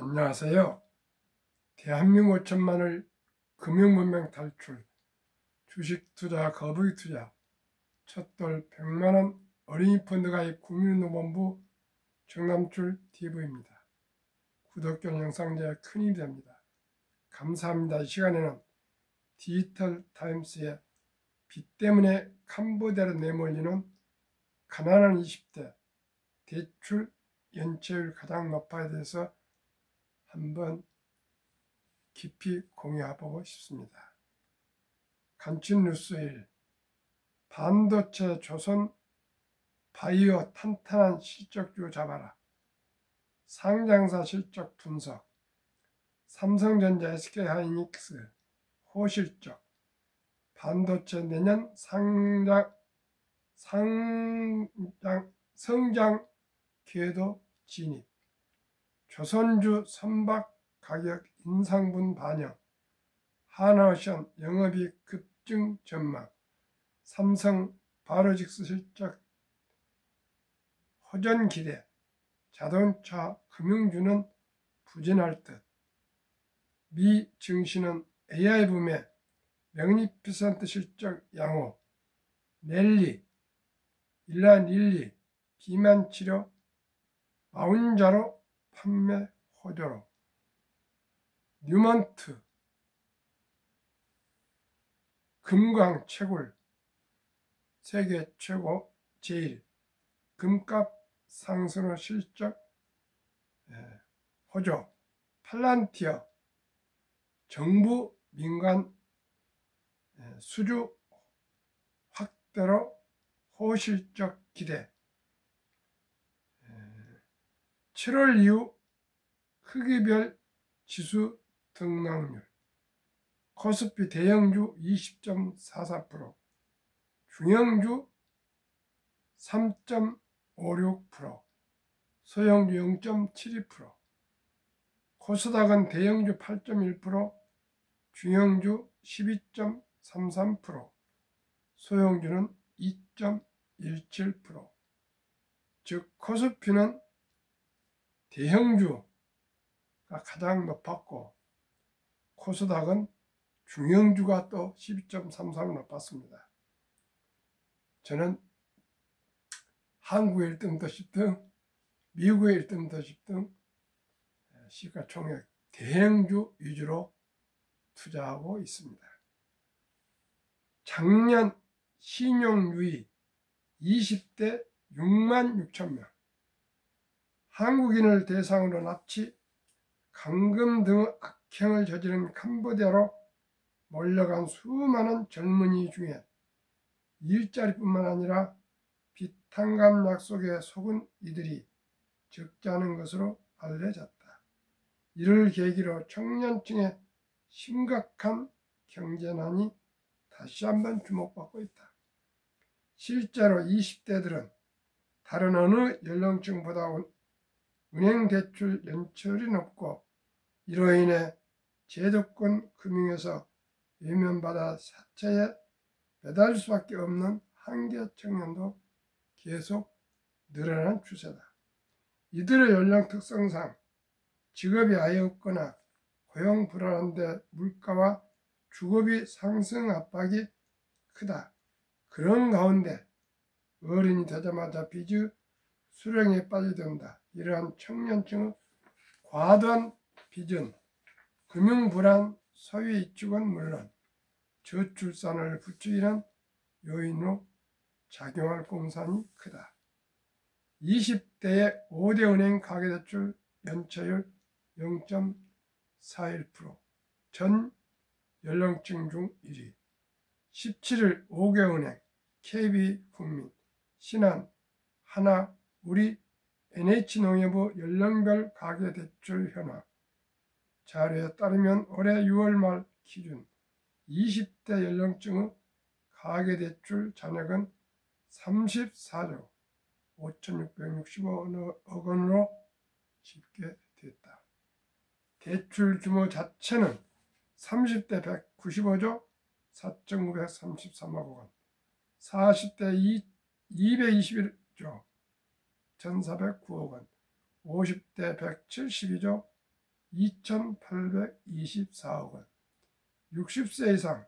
안녕하세요. 대한민국 5천만을 금융문명 탈출, 주식투자 거북이투자, 첫돌 100만원 어린이 펀드 가입 국민운동본부 정남출 TV입니다. 구독과 영상 제가 큰 힘이 됩니다. 감사합니다. 이 시간에는 디지털 타임스의 빚 때문에 캄보디아로 내몰리는 가난한 20대 대출 연체율 가장 높아에 대해서 한번 깊이 공유해보고 싶습니다. 간추린 뉴스 1. 반도체 조선 바이오 탄탄한 실적주 잡아라. 상장사 실적 분석. 삼성전자 SK하이닉스 호실적. 반도체 내년 성장 궤도 진입. 조선주 선박 가격 인상분 반영, 하나오션 영업이익 급증 전망, 삼성 바로직스 실적 호전 기대, 자동차 금융주는 부진할 듯. 미 증시는 AI 붐에 명리피센트 실적 양호, 넬리, 일란일리 비만 치료 마운자로 판매 호조로. 뉴먼트 금광 채굴 세계 최고 제1 금값 상승의 실적 호조. 팔란티어 정부 민간 수주 확대로 호실적 기대. 7월 이후 크기별 지수 등락률. 코스피 대형주 20.44%, 중형주 3.56%, 소형주 0.72%, 코스닥은 대형주 8.1%, 중형주 12.33%, 소형주는 2.17%. 즉 코스피는 대형주가 가장 높았고 코스닥은 중형주가 또 12.33 높았습니다. 저는 한국의 1등부터 10등, 미국의 1등부터 10등 시가총액 대형주 위주로 투자하고 있습니다. 작년 신용유의 20대 6만 6천 명, 한국인을 대상으로 납치, 감금 등 악행을 저지른 캄보디아로 몰려간 수많은 젊은이 중에 일자리뿐만 아니라 비탄감 약속에 속은 이들이 적지 않은 것으로 알려졌다. 이를 계기로 청년층의 심각한 경제난이 다시 한번 주목받고 있다. 실제로 20대들은 다른 어느 연령층보다 은행대출 연체율이 높고 이로 인해 제도권 금융에서 외면받아 사채에 매달릴 수밖에 없는 한계 청년도 계속 늘어나는 추세다. 이들의 연령 특성상 직업이 아예 없거나 고용 불안한데 물가와 주거비 상승 압박이 크다. 그런 가운데 어른이 되자마자 빚의 수령에 빠져든다. 이러한 청년층의 과도한 빚은 금융불안, 소위 위축은 물론 저출산을 부추기는 요인으로 작용할 공산이 크다. 20대의 5대 은행 가계대출 연체율 0.41%, 전 연령층 중 1위. 17일 5개 은행, KB국민, 신한, 하나, 우리, NH농협의 연령별 가계대출 현황 자료에 따르면 올해 6월 말 기준 20대 연령층의 가계대출 잔액은 34조 5,665억 원으로 집계됐다. 대출 규모 자체는 30대 195조 4,933억 원, 40대 221조 1,409억 원, 50대 172조 2,824억 원, 60세 이상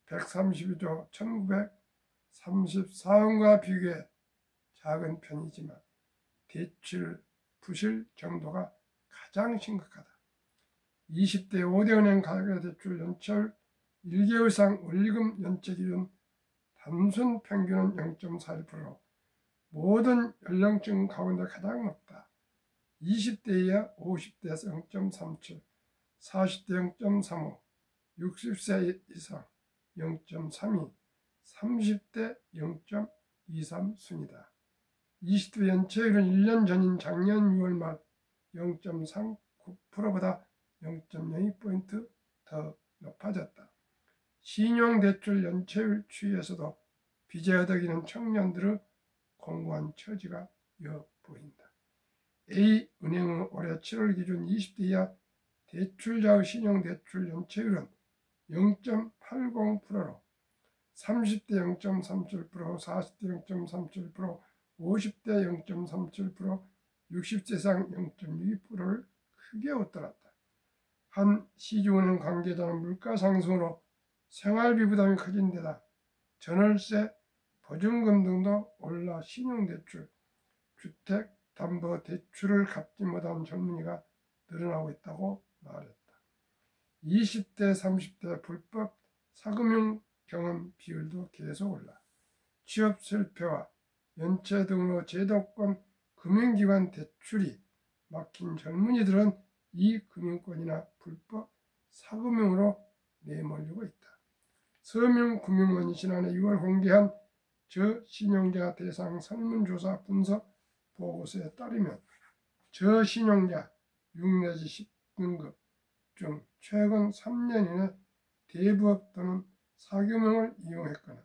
132조 1,934원과 비교해 작은 편이지만 대출 부실 정도가 가장 심각하다. 20대 5대 은행 가계대출 연체율 1개월상 원리금 연체 기준 단순 평균은 0.41%, 모든 연령층 가운데 가장 높다. 20대 이하 50대에서 0.37, 40대 0.35, 60세 이상 0.32, 30대 0.23 순이다. 20대 연체율은 1년 전인 작년 6월 말 0.39%보다 0.02포인트 더 높아졌다. 신용대출 연체율 추이에서도 빚에 허덕이는 청년들의 공고한 처지가 엿보인다. A은행은 올해 7월 기준 20대 이하 대출자의 신용대출 연체율은 0.80%로 30대 0.37%, 40대 0.37%, 50대 0.37%, 60세 이상 0.62%를 크게 웃돌았다. 한 시중은행 관계자는 물가 상승으로 생활비 부담이 커진 데다 전월세, 보증금 등도 올라 신용대출, 주택담보대출을 갚지 못한 젊은이가 늘어나고 있다고 말했다. 20대, 30대 불법 사금융 경험 비율도 계속 올라 취업 실패와 연체 등으로 제도권 금융기관 대출이 막힌 젊은이들은 이 금융권이나 불법 사금융으로 내몰리고 있다. 서명금융원이 지난해 6월 공개한 저신용자 대상 설문조사 분석 보고서에 따르면 저신용자 6 내지 10등급 중 최근 3년 이내 대부업 또는 사금융을 이용했거나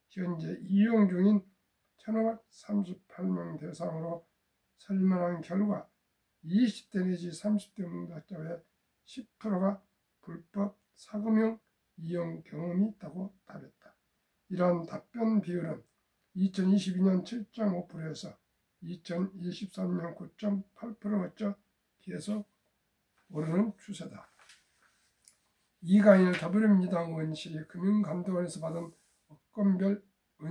현재 이용 중인 1,538명 대상으로 설문한 결과 20대 내지 30대 응답자 외 10%가 불법 사금융 이용 경험이 있다고 답했다. 이러한 답변 비율은 2022년 7.5%에서 2023년 9.8%로 계속 오르는 추세다. 이강일 더불어민주당 의원실이 금융감독원에서 받은 업권별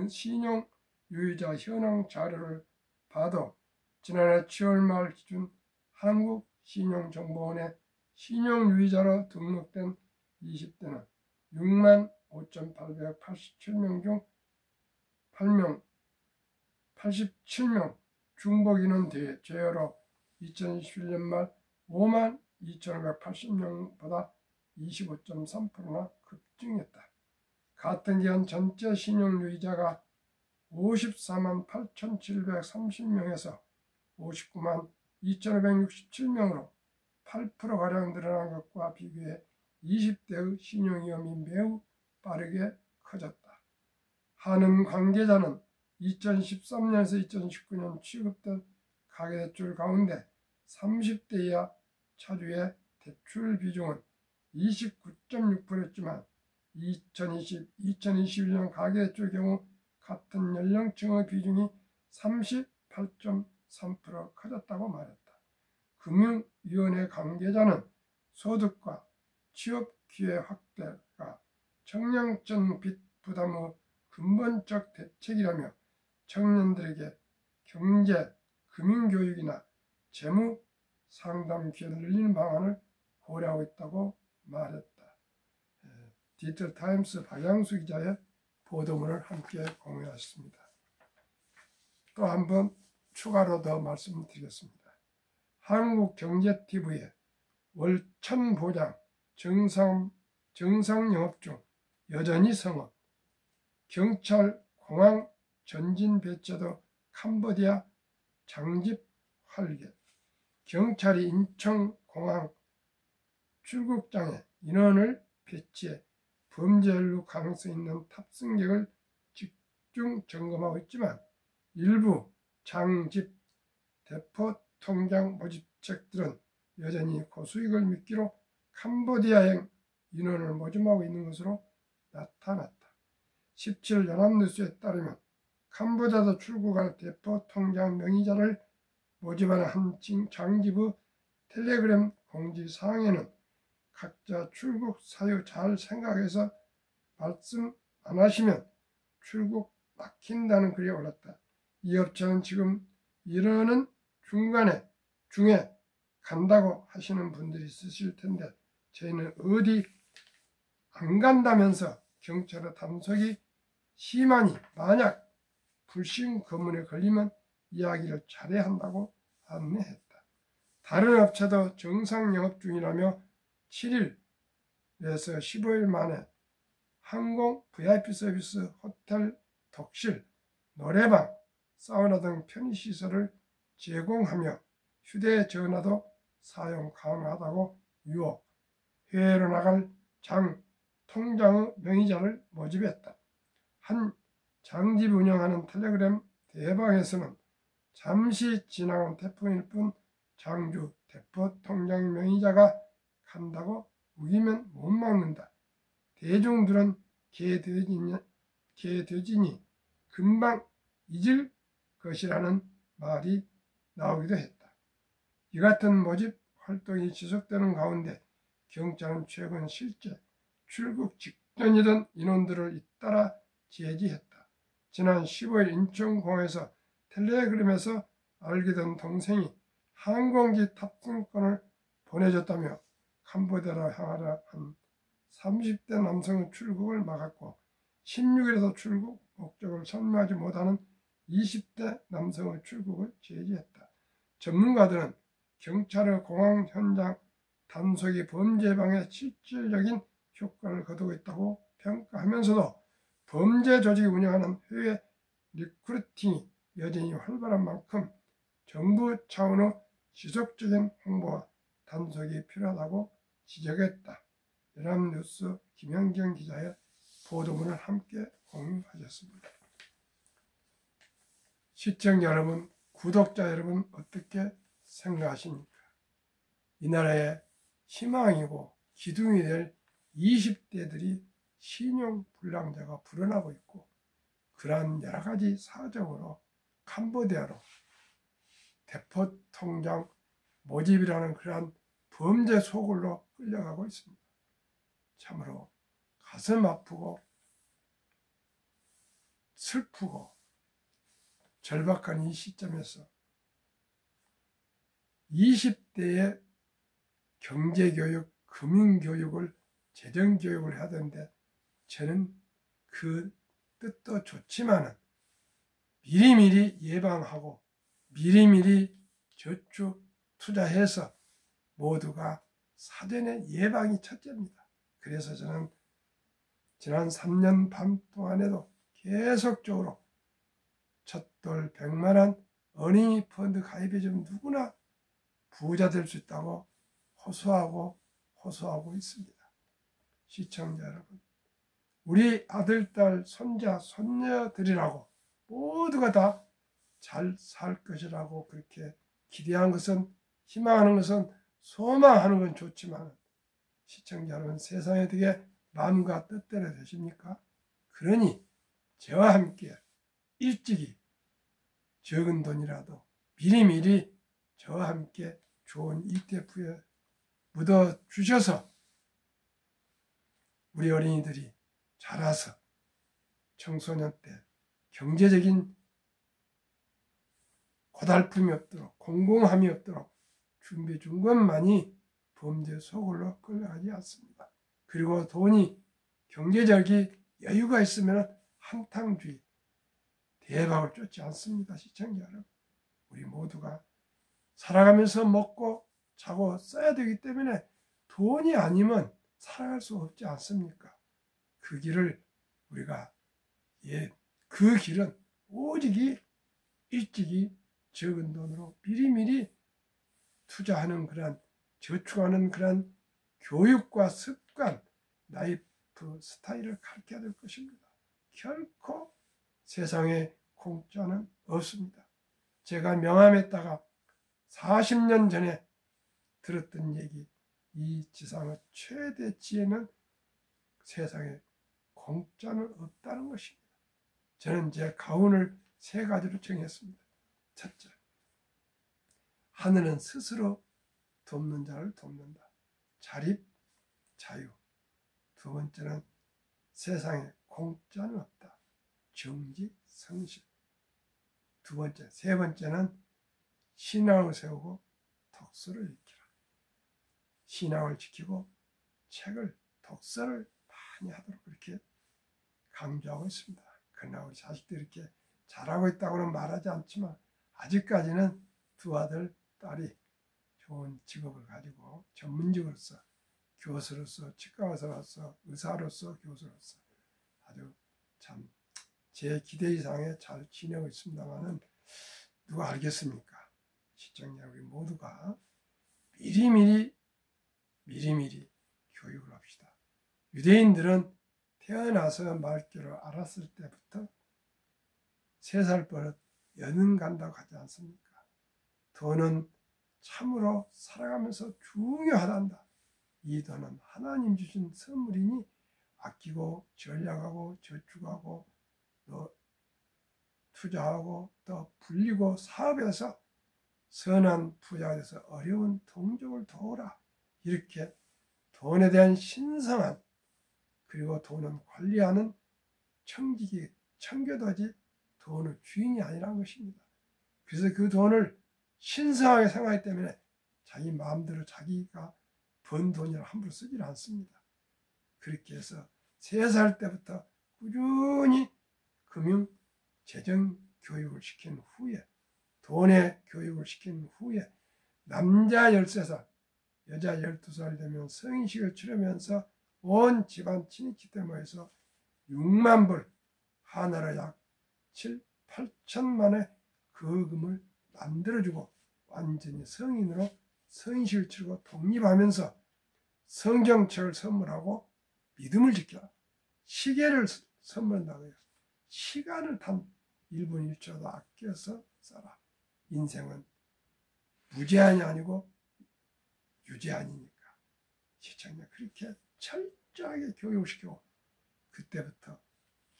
신용 유의자 현황 자료를 봐도 지난해 7월 말 기준 한국신용정보원에 신용유의자로 등록된 20대는 65,887명 중 87명 중복인은 제외로 2021년 말 52,580명보다 25.3%나 급증했다. 같은 기간 전체 신용유의자가 54만 8,730명에서 59만 2,567명으로 8%가량 늘어난 것과 비교해 20대의 신용위험이 매우 빠르게 커졌다. 하는 관계자는 2013년에서 2019년 취급된 가계대출 가운데 30대 이하 차주의 대출 비중은 29.6%였지만 2021년 가계대출 경우 같은 연령층의 비중이 38.3% 커졌다고 말했다. 금융위원회 관계자는 소득과 취업 기회 확대가 청년층 빚 부담의 근본적 대책이라며 청년들에게 경제, 금융교육이나 재무 상담 기회를 늘리는 방안을 고려하고 있다고 말했다. 디지털타임스 박양수 기자의 보도문을 함께 공유하셨습니다. 또 한 번 추가로 더 말씀드리겠습니다. 한국경제TV에 월천보장 정상 영업 중 여전히 성업, 경찰 공항 전진 배치도 캄보디아 장집 활개, 경찰이 인천공항 출국장에 인원을 배치해 범죄 연루 가능성 있는 탑승객을 집중 점검하고 있지만 일부 장집 대포 통장 모집책들은 여전히 고수익을 미끼로 캄보디아행 인원을 모집하고 있는 것으로 나타났다. 17일 연합뉴스에 따르면 캄보디아도 출국할 대포 통장 명의자를 모집하는 한 장집의 텔레그램 공지사항에는 각자 출국 사유 잘 생각해서 말씀 안 하시면 출국 막힌다는 글이 올랐다. 이 업체는 지금 이러는 중에 간다고 하시는 분들이 있으실 텐데 저희는 어디 안 간다면서 경찰의 단속이 심하니 만약 불신 검문에 걸리면 이야기를 잘해야 한다고 안내했다. 다른 업체도 정상 영업 중이라며 7일에서 15일 만에 항공, VIP 서비스, 호텔, 독실, 노래방, 사우나 등 편의시설을 제공하며 휴대전화도 사용 가능하다고 유혹, 해외로 나갈 통장의 명의자를 모집했다. 한 장집 운영하는 텔레그램 대방에서는 잠시 지나간 태풍일 뿐 장주 대포 통장 명의자가 간다고 우기면 못 막는다. 대중들은 개돼지니 금방 잊을 것이라는 말이 나오기도 했다. 이 같은 모집 활동이 지속되는 가운데 경찰은 최근 실제 출국 직전이던 인원들을 잇따라 제지했다. 지난 15일 인천공항에서 텔레그램에서 알게 된 동생이 항공기 탑승권을 보내줬다며 캄보디아로 향하려 한 30대 남성의 출국을 막았고 16일에도 출국 목적을 설명하지 못하는 20대 남성의 출국을 제지했다. 전문가들은 경찰의 공항 현장 단속이 범죄 예방에 실질적인 효과를 거두고 있다고 평가하면서도 범죄 조직이 운영하는 해외 리크루팅이 여전히 활발한 만큼 정부 차원의 지속적인 홍보와 단속이 필요하다고 지적했다. 연합뉴스 김현경 기자의 보도문을 함께 공유하셨습니다. 시청자 여러분, 구독자 여러분 어떻게 생각하십니까? 이 나라의 희망이고 기둥이 될 20대들이 신용불량자가 불어나고 있고 그러한 여러 가지 사정으로 캄보디아로 대포통장 모집이라는 그러한 범죄 소굴로 끌려가고 있습니다. 참으로 가슴 아프고 슬프고 절박한 이 시점에서 20대의 경제교육, 금융교육을, 재정교육을 해야 되는데 저는 그 뜻도 좋지만은 미리미리 예방하고 미리미리 저축 투자해서 모두가 사전에 예방이 첫째입니다. 그래서 저는 지난 3년 반 동안에도 계속적으로 첫돌 100만원 어린이 펀드 가입해 주면 누구나 부자 될 수 있다고 호소하고 있습니다. 시청자 여러분, 우리 아들, 딸, 손자, 손녀들이라고 모두가 다 잘 살 것이라고 그렇게 기대하는 것은, 희망하는 것은, 소망하는 건 좋지만 시청자 여러분, 세상에 어떻게 마음과 뜻대로 되십니까? 그러니 저와 함께 일찍이 적은 돈이라도 미리미리 저와 함께 좋은 ETF에 묻어주셔서 우리 어린이들이 자라서 청소년 때 경제적인 고달픔이 없도록, 공공함이 없도록 준비해 준 것만이 범죄 소굴로 끌려가지 않습니다. 그리고 돈이 경제적인 여유가 있으면 한탕주의, 대박을 쫓지 않습니다. 시청자 여러분, 우리 모두가 살아가면서 먹고 자고 써야 되기 때문에 돈이 아니면 살아갈 수 없지 않습니까? 그 길을 우리가 그 길은 오직이 일찍이 적은 돈으로 미리미리 투자하는 그런, 저축하는 그런 교육과 습관, 라이프 스타일을 가르쳐야 될 것입니다. 결코 세상에 공짜는 없습니다. 제가 명함에다가 40년 전에 들었던 얘기, 이 지상의 최대 지혜는 세상에 공짜는 없다는 것입니다. 저는 제 가훈을 3가지로 정했습니다. 첫째, 하늘은 스스로 돕는 자를 돕는다. 자립, 자유. 두 번째는 세상에 공짜는 없다. 정직, 성실. 두 번째, 세 번째는 신앙을 세우고 독서를 익히라. 신앙을 지키고 책을, 독서를 많이 하도록 그렇게 강조하고 있습니다. 그러나 우리 자식들이 이렇게 잘하고 있다고는 말하지 않지만 아직까지는 두 아들, 딸이 좋은 직업을 가지고 전문직으로서 교수로서, 치과의사로서, 의사로서, 교수로서 아주 참 제 기대 이상에 잘 지내고 있습니다만은 누가 알겠습니까? 시청자 우리 모두가 미리미리 교육을 합시다. 유대인들은 태어나서 말귀를 알았을 때부터 3살 버릇 여는 간다고 하지 않습니까? 돈은 참으로 살아가면서 중요하단다. 이 돈은 하나님 주신 선물이니 아끼고 전략하고 저축하고 또 투자하고 또 불리고 사업해서 선한 부자가 돼서 어려운 동족을 도우라. 이렇게 돈에 대한 신성한 그리고 돈은 관리하는 청지기, 청교도지 돈의 주인이 아니라는 것입니다. 그래서 그 돈을 신성하게 생각하기 때문에 자기 마음대로 자기가 번 돈이라 함부로 쓰지 않습니다. 그렇게 해서 3살 때부터 꾸준히 금융, 재정 교육을 시킨 후에 돈의 교육을 시킨 후에 남자 13살, 여자 12살 되면 성인식을 치르면서 온 집안 친인척들 모여서 6만 불, 하나로 약 7, 8천만의 거금을 만들어주고 완전히 성인으로 성인식을 치르고 독립하면서 성경책을 선물하고 믿음을 지켜 시계를 선물한다고요. 시간을 단 1분 1초도 아껴서 써라. 인생은 무제한이 아니고 유제한이니까 시청자 그렇게 철저하게 교육시키고 그때부터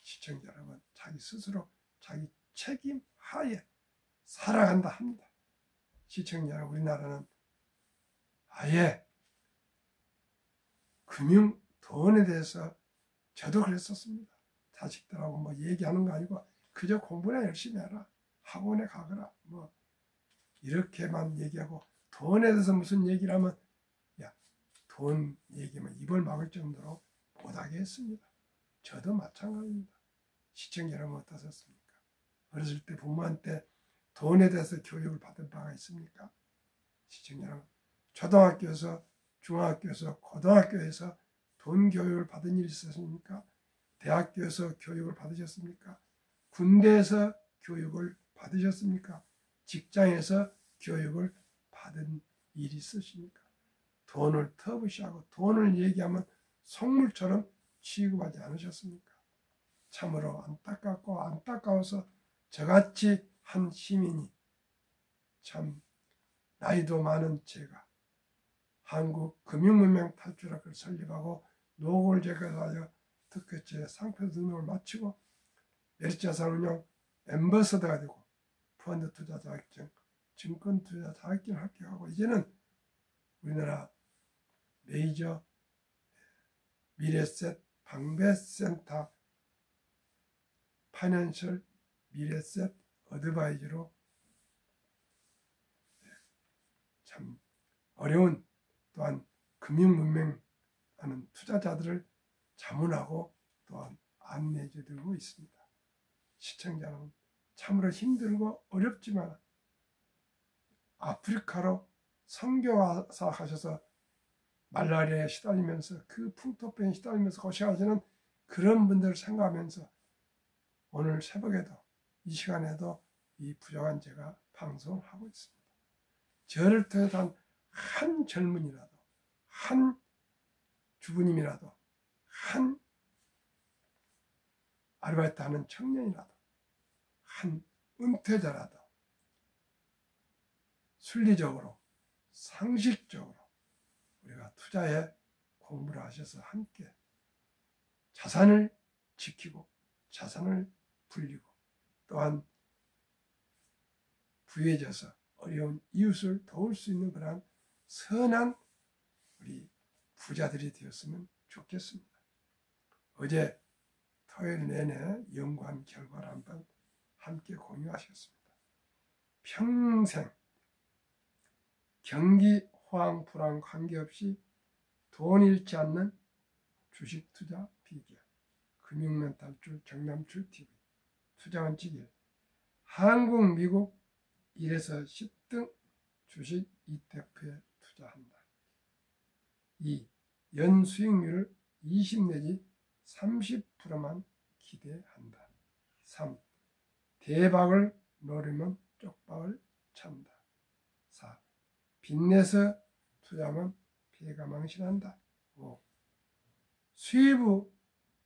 시청자 여러분 자기 스스로 자기 책임 하에 살아간다 합니다. 시청자 여러분 우리나라는 아예 금융 돈에 대해서 저도 그랬었습니다. 자식들하고 뭐 얘기하는 거 아니고 그저 공부나 열심히 해라. 학원에 가거라. 뭐 이렇게만 얘기하고 돈에 대해서 무슨 얘기를 하면 야, 돈 얘기면 입을 막을 정도로 못하게 했습니다. 저도 마찬가지입니다. 시청자 여러분 어떠셨습니까? 어렸을 때 부모한테 돈에 대해서 교육을 받은 바가 있습니까? 시청자 여러분 초등학교에서 중학교에서 고등학교에서 돈 교육을 받은 일이 있었습니까? 대학교에서 교육을 받으셨습니까? 군대에서 교육을 받으셨습니까? 직장에서 교육을 받은 일이 있으십니까? 돈을 터부시하고 돈을 얘기하면 속물처럼 취급하지 않으셨습니까? 참으로 안타깝고 안타까워서 저같이 한 시민이 참 나이도 많은 제가 한국 금융문명 탈출학을 설립하고 노골제거하여 특허제 상표 등록을 마치고 메리트자산운용 엠버서더가 되고 펀드 투자 자격증, 증권 투자 자격증을 합격하고 이제는 우리나라 메이저 미래셋 방배센터 파이낸셜 미래셋 어드바이저로 참 어려운 또한 금융문명하는 투자자들을 자문하고 또한 안내해드리고 있습니다. 시청자는 참으로 힘들고 어렵지만 아프리카로 선교사 하셔서 말라리아에 시달리면서 그 풍토병에 시달리면서 고생하시는 그런 분들을 생각하면서 오늘 새벽에도 이 시간에도 이 부족한 제가 방송을 하고 있습니다. 저를 통해서 한 젊은이라도 한 주부님이라도 한 아르바이트 하는 청년이라도 한 은퇴자라도 순리적으로 상식적으로 우리가 투자에 공부를 하셔서 함께 자산을 지키고 자산을 불리고 또한 부유해져서 어려운 이웃을 도울 수 있는 그러한 선한 우리 부자들이 되었으면 좋겠습니다. 어제 토요일 내내 연구한 결과를 한번 함께 공유하셨습니다. 평생 경기 호황 불황 관계없이 돈 잃지 않는 주식 투자 비결, 금융면 탈출 정남출 TV, 투자원 지길, 한국 미국 1에서 10등 주식 ETF에 투자한다. 2. 연 수익률을 20 내지 30%만 기대한다. 3. 대박을 노리면 쪽박을 찬다. 4. 빚내서 투자하면 피해가 망신한다. 5.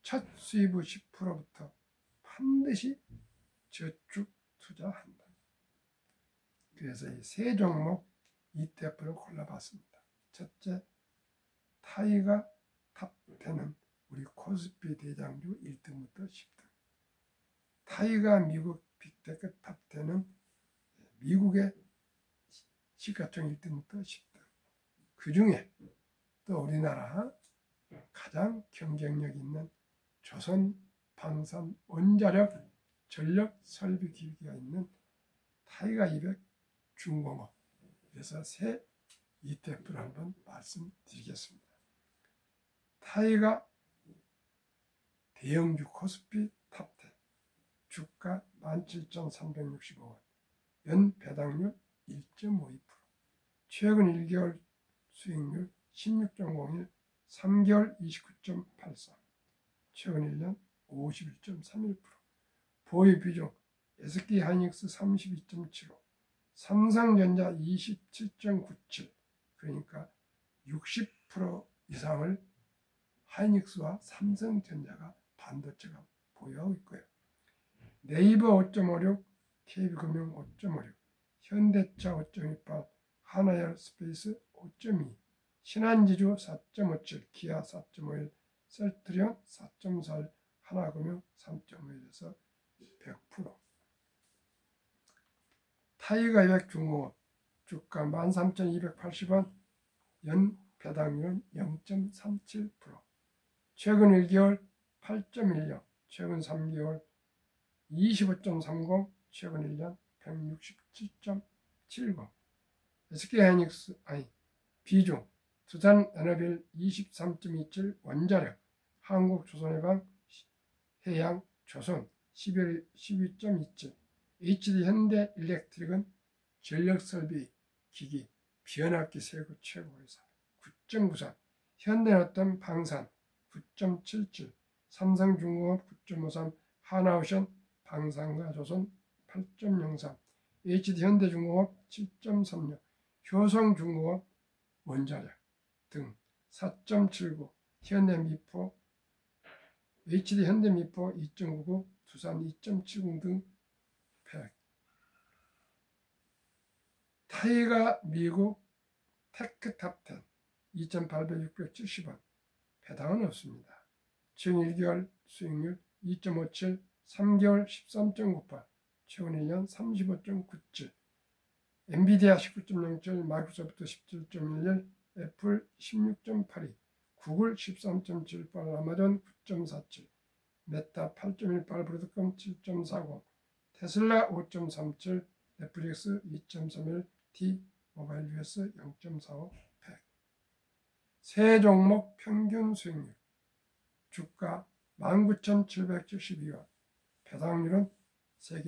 첫 수입의 10%부터 반드시 저축 투자한다. 그래서 이 세 종목 ETF를 골라봤습니다. 첫째, 타이가 탑10은 우리 코스피 대장주 1등부터 10등. 타이가 미국 빅테크 탑10은 미국의 시가총 1등부터 10등. 그 중에 또 우리나라 가장 경쟁력 있는 조선 방산 원자력 전력 설비 기기가 있는 타이가 200 중공업. 그래서 새 ETF를 한번 말씀드리겠습니다. 타이가 대형주 코스피 탑10 주가 17,365원, 연 배당률 1.52%, 최근 1개월 수익률 16.01, 3개월 29.84, 최근 1년 51.31%, 보유 비중 SK하이닉스 32.75, 삼성전자 27.97, 그러니까 60% 이상을 하이닉스와 삼성전자가 반도체가 보유하고 있고요. 네이버 5.56, KB금융 5.56, 현대차 5.28, 하나열스페이스 5.2, 신한지주 4.57, 기아 4.51, 셀트리온 4.41, 하나금융 3.51에서 100%. 타이가 200 중공업 주가 13,280원, 연 배당률은 0.37%, 최근 1개월 8.10, 최근 3개월 25.30, 최근 1년 167.70, SK하이닉스 비중 두산에너빌 23.27, 원자력 한국조선해방 해양 조선 12.27, HD현대 일렉트릭은 전력설비 기기 변압기 세구 최고회사 9.93, 현대노턴 방산 9.77, 삼성중공업 9.53, 하나오션 방산과 조선 8.03, HD현대중공업 7.36, 효성중공업 원자력 등 4.79, 현대미포 HD현대미포 2.99, 두산 2.70 등 100. 타이가 미국 테크탑10 2,870원, 배당은 없습니다. 최근 1개월 수익률 2.57, 3개월 13.98, 최근 1년 35.97, 엔비디아 19.07, 마이크로소프트 17.11, 애플 16.82, 구글 13.78, 아마존 9.47, 메타 8.18, 브로드컴 7.40, 테슬라 5.37, 넷플릭스 2.31, T모바일 US 0.45, 100. 세 종목 평균 수익률 주가 19,772원, 배당률은 세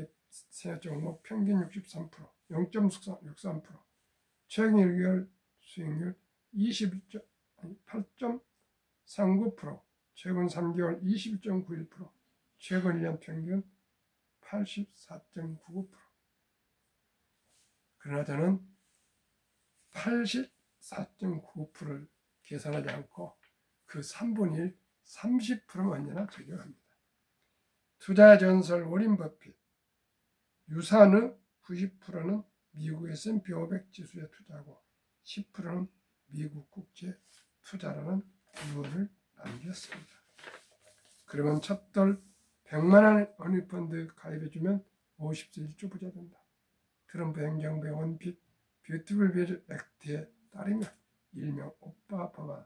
종목 평균 63%, 0.63%, 최근 1개월 수익률 8.39%, 최근 3개월 21.91%, 최근 1년 평균 84.99%. 그러나 저는 84.99%를 계산하지 않고 그 3분의 1, 30%만 언제나 적용합니다. 투자 전설 워린 버핏, 유산의 90%는 미국 S&P 500 지수에 투자하고 10%는 미국 국제 투자라는 유언을 남겼습니다. 그러면 첫돌 100만 원 어니펀드 가입해주면 50세 1조 부자 된다. 트럼프 행정부의 원핏 뷰티풀 빌 액트에 따르며 일명 오빠 법안,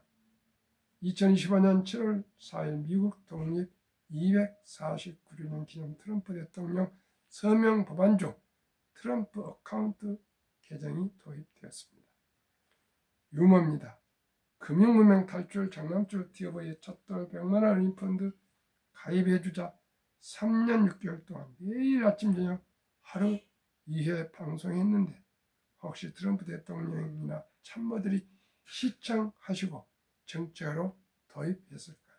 2025년 7월 4일 미국 독립 249주년 기념 트럼프 대통령 서명 법안 중 트럼프 어카운트 개정이 도입되었습니다. 유머입니다. 금융무명 탈출 장남줄 티어버의 첫돌 100만원 리펀드 가입해주자 3년 6개월 동안 매일 아침 저녁 하루 2회 방송했는데 혹시 트럼프 대통령이나 참모들이 시청하시고 정책으로 도입했을까요?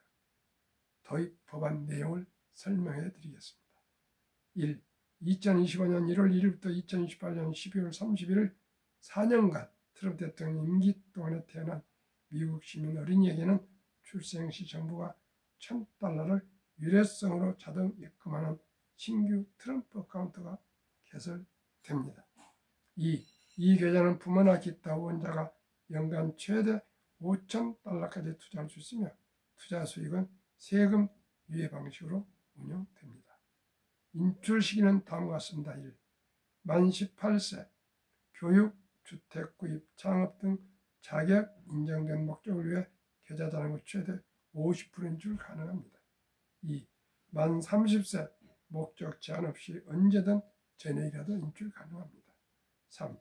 도입 법안 내용을 설명해 드리겠습니다. 1. 2025년 1월 1일부터 2028년 12월 31일 4년간 트럼프 대통령 임기 동안에 태어난 미국 시민 어린이에게는 출생 시 정부가 $1,000를 유례성으로 자동 입금하는 신규 트럼프 어카운트가 개설됩니다. 2. 이 계좌는 부모나 기타 후원자가 연간 최대 $5,000까지 투자할 수 있으며 투자 수익은 세금 유예 방식으로 운영됩니다. 인출 시기는 다음과 같습니다. 1. 만 18세, 교육, 주택 구입, 창업 등 자격 인정된 목적을 위해 계좌 잔액의 최대 50% 인출 가능합니다. 2. 만 30세, 목적 제한 없이 언제든 전액이라도 인출 가능합니다. 3.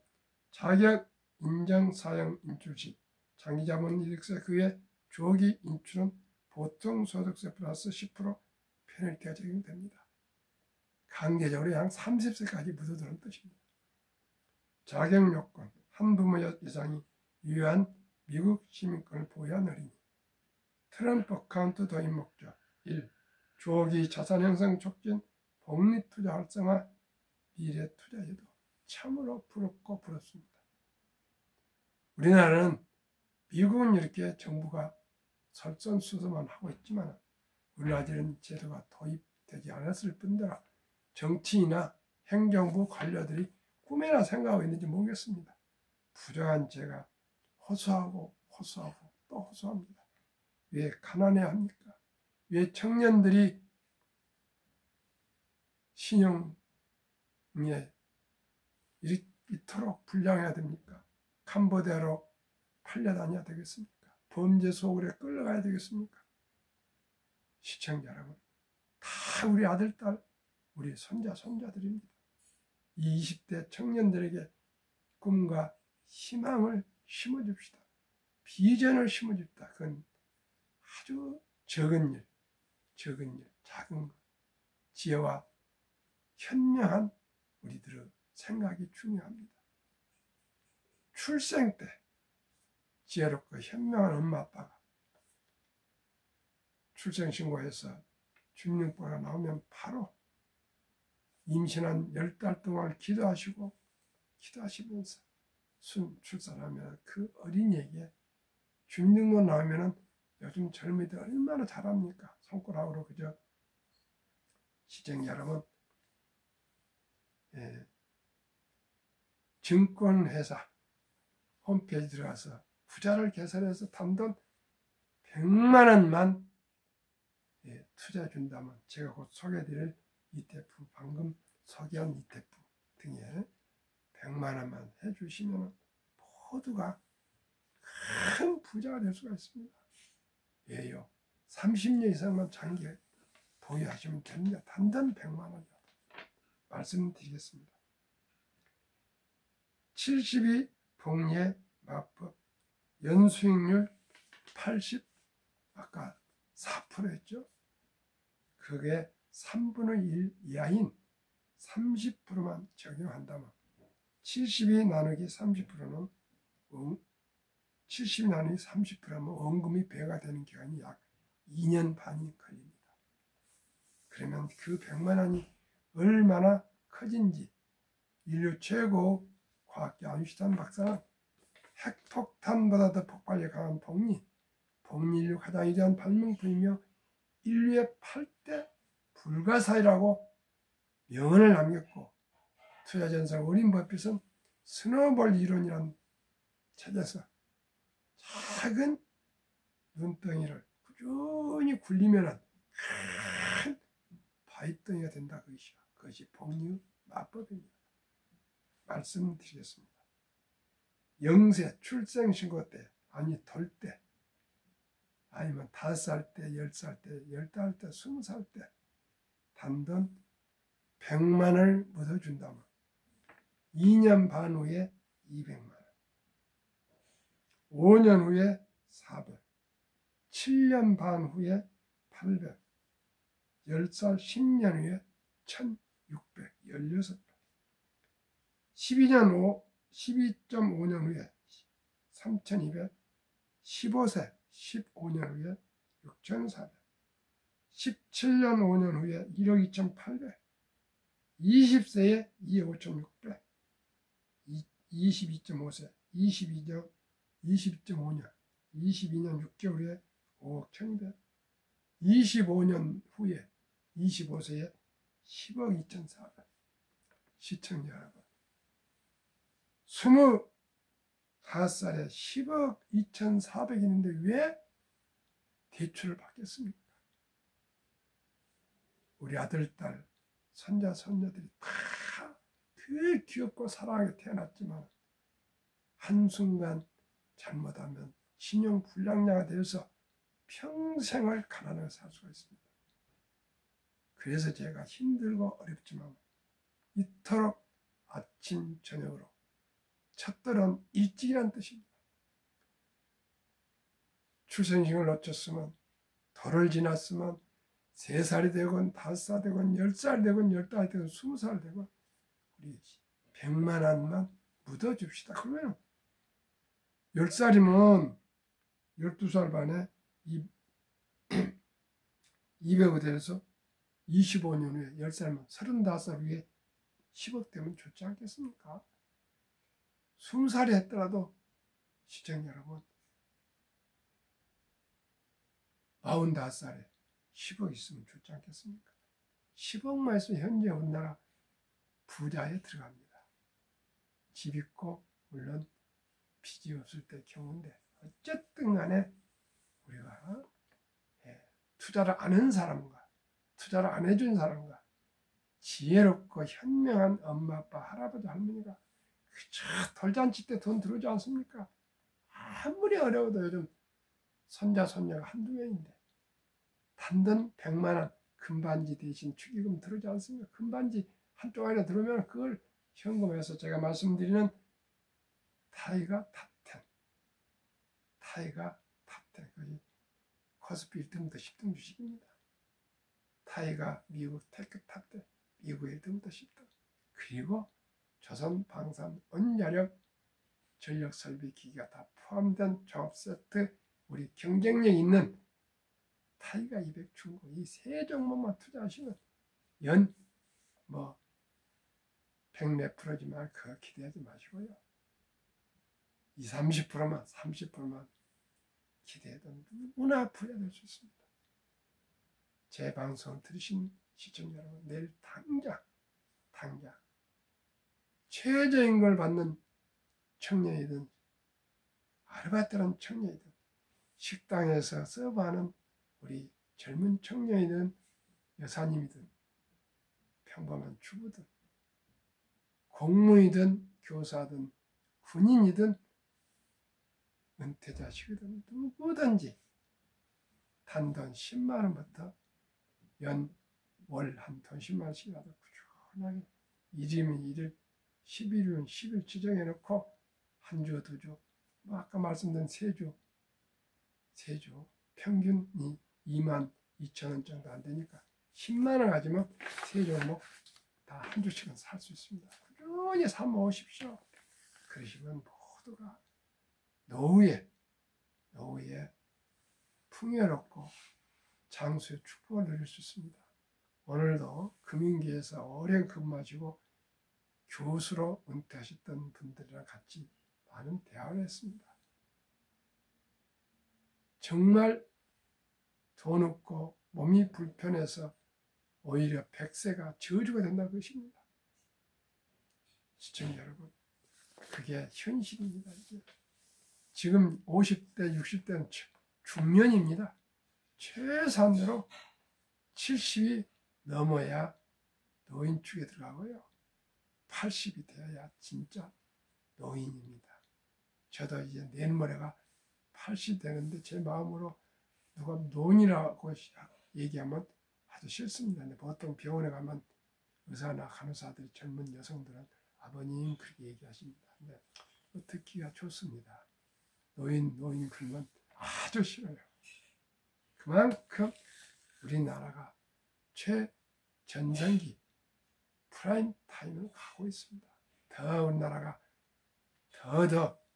자격 인정 사용 인출 시 장기자본 이득세 그 외 조기 인출은 보통 소득세 플러스 10% 페널티가 적용됩니다. 강제적으로 약 30세까지 묻어두는 뜻입니다. 자격 요건, 한 부모 이상이 유효한 미국 시민권을 보유한 어린이. 트럼프 어카운트 도입 목적 1. 조기 자산 형성 촉진, 복리투자 활성화, 미래 투자 유도. 참으로 부럽고 부럽습니다. 우리나라는 미국은 이렇게 정부가 설선수소만 하고 있지만 우리나라 이런 제도가 도입되지 않았을 뿐더러 정치인이나 행정부 관료들이 꿈에나 생각하고 있는지 모르겠습니다. 부정한 죄가 호소하고 또 호소합니다. 왜 가난해야 합니까? 왜 청년들이 신용에 이토록 불량해야 됩니까? 캄보디아로 팔려다녀야 되겠습니까? 범죄 소굴에 끌려가야 되겠습니까? 시청자 여러분, 다 우리 아들, 딸, 우리 손자, 손자들입니다. 이 20대 청년들에게 꿈과 희망을 심어줍시다. 비전을 심어줍시다. 그건 아주 적은 일, 작은 것, 지혜와 현명한 우리들의 생각이 중요합니다. 출생 때 지혜롭고 현명한 엄마 아빠가 출생신고해서 중증보가 나오면 바로 임신한 10달 동안 기도하시면서 출산하면 그 어린이에게 중증보 나오면 요즘 젊은이들 얼마나 잘합니까? 손가락으로 그저 시청자 여러분, 증권회사 홈페이지 들어가서 부자를 개설해서 단돈 100만 원만 투자해 준다면 제가 곧 소개해드릴 ETF, 방금 소개한 ETF 등에 100만 원만 해주시면 모두가 큰 부자가 될 수가 있습니다. 왜요? 30년 이상만 장기 보유하시면 됩니다. 단돈 100만 원이라도 말씀드리겠습니다. 72 복리의 마법, 연수익률 80, 아까 4%였죠? 그게 3분의 1 이하인 30%만 적용한다면 72 나누기 30%는 70 나누기 30%면 원금이 배가 되는 기간이 약 2년 반이 걸립니다. 그러면 그 100만 원이 얼마나 커진지 인류 최고 과학자 아인슈타인 박사는 핵폭탄보다 더 폭발력이 강한 복리 인류 가장 위대한 발명품이며 인류의 8대 불가사의라고 명언을 남겼고 투자전설 워런 버핏은 스노볼 이론이라는 책에서 작은 눈덩이를 꾸준히 굴리면 큰 바위덩이가 된다 그것이요. 그것이 복리의 마법입니다. 말씀드리겠습니다. 영세 출생신고 때, 아니 돌 때, 아니면 5살 때, 10살 때, 10달 때, 20살 때 단돈 100만을 묻어준다면 2년 반 후에 200만, 5년 후에 400, 7년 반 후에 800, 10살, 10년 후에 1600, 16배, 12.5년 후에 3200, 15세, 15년 후에 6400, 17년 5년 후에 1억 2800, 20세에 2억 5600, 22.5세, 22.5년, 22년 6개월 후에 5억 1200, 25년 후에 25세에 10억 2400. 시청자 여러분, 25살에 10억 2400이는데 왜 대출을 받겠습니까? 우리 아들, 딸, 손자, 손녀들이 다 그 귀엽고 사랑하게 태어났지만 한순간 잘못하면 신용 불량자가 되어서 평생을 가난하게 살 수가 있습니다. 그래서 제가 힘들고 어렵지만 이토록 아침 저녁으로 첫돌은 일찍이란 뜻입니다. 출생신을 놓쳤으면, 돌을 지났으면 3살이 되건 5살 되건 10살 되건 10달 되건 20살 되건 우리 100만 원만 묻어줍시다. 그러면 10살이면 12살 반에 200억 돼서 25년 후에 10살이면 35살 후에 10억 되면 좋지 않겠습니까? 20살이 했더라도 시청자 여러분, 45살에 10억 있으면 좋지 않겠습니까? 10억만 있으면 현재 우리나라 부자에 들어갑니다. 집 있고 물론 빚이 없을 때 경우인데 어쨌든 간에 우리가 투자를 안 한 사람과 투자를 안 해준 사람과 지혜롭고 현명한 엄마, 아빠, 할아버지, 할머니가 그저 돌잔치 때 돈 들어오지 않습니까? 아무리 어려워도 요즘 손자, 손녀가 한두 명인데 단돈 100만 원 금반지 대신 축의금 들어오지 않습니까? 금반지 한쪽 안에 들어오면 그걸 현금해서 제가 말씀드리는 타이가 탑10, 타이가 탑10, 그게 코스피 1등부터 10등 주식입니다. 타이가 미국 테크 탑10, 미국 1등부터 10등, 그리고 조선 방산 원자력 전력 설비 기기가 다 포함된 종합 세트, 우리 경쟁력 있는 타이가 200 중고, 이 세 종목만 투자하시면 연 100몇 프로지만 그거 기대하지 마시고요. 20, 30%만, 30%만 기대해도 누구나 부자 될 수 있습니다. 제 방송을 들으신 시청자 여러분, 내일 당장 최저임금을 받는 청년이든 아르바이트하는 청년이든 식당에서 서브하는 우리 젊은 청년이든 여사님이든 평범한 주부든 공무이든 교사든 군인이든 은퇴자식이든 누구든지 단돈 10만 원부터 월 한 돈 10만 원씩이라도 꾸준하게 1일이면 1일, 10일이면 10일 지정해놓고 한 주, 두 주, 아까 말씀드린 세 주 평균이 2만 2천 원 정도 안 되니까 10만 원 가지면 세 종목 다 한 주씩은 살 수 있습니다. 꾸준히 사 모으십시오. 그러시면 모두가 노후에 풍요롭고 장수의 축복을 누릴 수 있습니다. 오늘도 금융계에서 오래 근무하시고 교수로 은퇴하셨던 분들이랑 같이 많은 대화를 했습니다. 정말 돈 없고 몸이 불편해서 오히려 100세가 저주가 된다는 것입니다. 시청자 여러분, 그게 현실입니다. 이게. 지금 50대, 60대는 중년입니다. 최소한으로 70이 넘어야 노인축에 들어가고요. 80이 되어야 진짜 노인입니다. 저도 이제 내일 모레가 80 되는데 제 마음으로 누가 노인이라고 얘기하면 아주 싫습니다. 근데 보통 병원에 가면 의사나 간호사들이 젊은 여성들은 아버님 그렇게 얘기하십니다. 근데 듣기가 좋습니다. 노인 그러면 아주 싫어요. 그만큼 우리나라가 최전성기 프라임 타임을 가고 있습니다. 더 우리나라가 더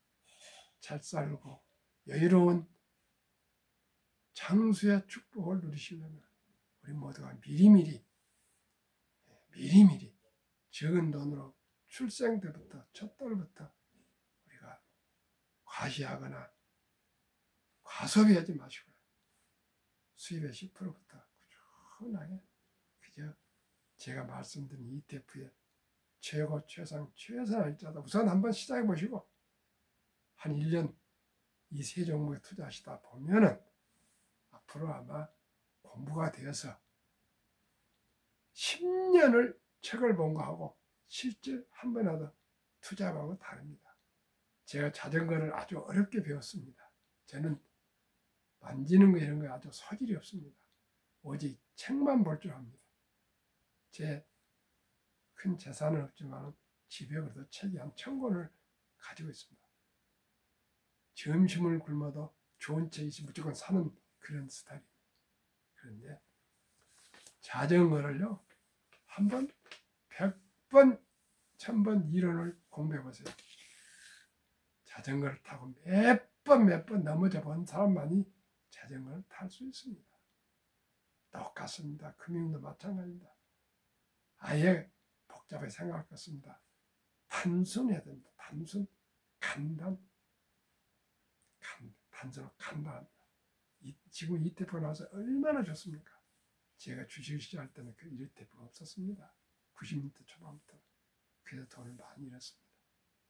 잘 살고 여유로운 장수의 축복을 누리시려면 우리 모두가 미리미리 적은 돈으로 출생 때부터 첫 달부터 우리가 과시하거나 과소비하지 마시고요. 수입의 10%부터 꾸준하게 그저 제가 말씀드린 ETF의 최고 최상 최선을 짜다 우선 한번 시작해 보시고 한 1년 이 세 종목에 투자하시다 보면은 앞으로 아마 공부가 되어서 10년을 책을 본 거하고 실제 한 번이라도 투자하고 다릅니다. 제가 자전거를 아주 어렵게 배웠습니다. 저는 만지는 거 이런 거 아주 소질이 없습니다. 오직 책만 볼 줄 압니다. 제 큰 재산은 없지만 집에 그래도 책이 한 1000권을 가지고 있습니다. 점심을 굶어도 좋은 책이 있으면 무조건 사는 그런 스타일입니다. 그런데 자전거를요 한번 100번 1000번 이론을 공부해 보세요. 자전거를 타고 몇 번 넘어져 본 사람만이 자전거를 탈 수 있습니다. 똑같습니다. 금융도 마찬가지입니다. 아예 복잡하게 생각할 것 같습니다. 단순해야 됩니다. 단순, 단순하고 간단합니다. 지금 ETF 나와서 얼마나 좋습니까? 제가 주식을 시작할 때는 그 ETF가 없었습니다. 90년대 초반부터. 그래서 돈을 많이 잃었습니다.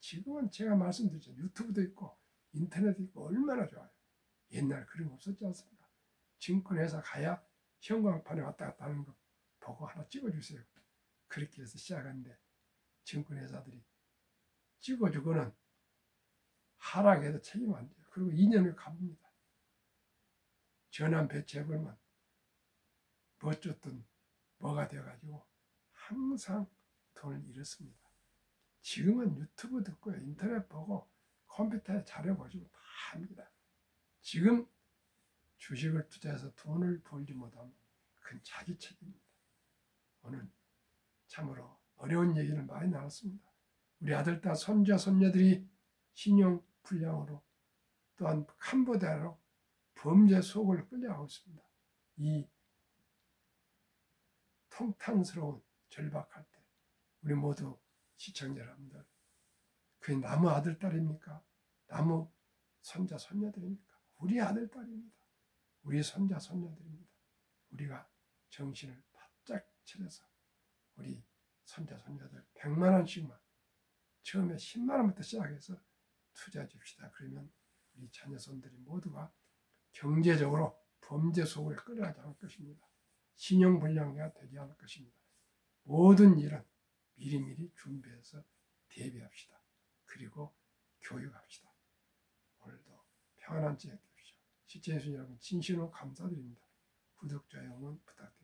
지금은 제가 말씀드렸죠. 유튜브도 있고 인터넷도 있고 얼마나 좋아요. 옛날 그런 거 없었지 않습니까? 증권회사 가야 현금판에 왔다 갔다 하는 거 보고 하나 찍어주세요. 그렇게 해서 시작하는데 증권회사들이 찍어주고는 하락해도 책임 안 져요. 그리고 2년을 갚습니다. 전환 배치해보면 뭐 어쨌든 뭐가 되어가지고 항상 돈을 잃었습니다. 지금은 유튜브 듣고 인터넷 보고 컴퓨터에 자료 보시면 다 합니다. 지금 주식을 투자해서 돈을 벌지 못하면 그건 자기 책임입니다. 오늘 참으로 어려운 얘기를 많이 나눴습니다. 우리 아들, 딸, 손자, 손녀들이 신용 불량으로 또한 캄보디아로 범죄 속을 끌려가고 있습니다. 이 통탄스러운 절박할 때 우리 모두 시청자 여러분들 그게 나무 아들, 딸입니까? 나무 손자, 손녀들입니까? 우리 아들, 딸입니다. 우리 손자, 손녀들입니다. 우리가 정신을 바짝 차려서 우리 손자, 손녀들 100만 원씩만 처음에 10만 원부터 시작해서 투자해 줍시다. 그러면 우리 자녀 손들이 모두가 경제적으로 범죄 속으로 끌어가지 않을 것입니다. 신용불량자가 되지 않을 것입니다. 모든 일은 미리미리 준비해서 대비합시다. 그리고 교육합시다. 오늘도 평안한 저녁 되십시오. 시청해주신 여러분 진심으로 감사드립니다. 구독, 좋아요, 응원 부탁드립니다.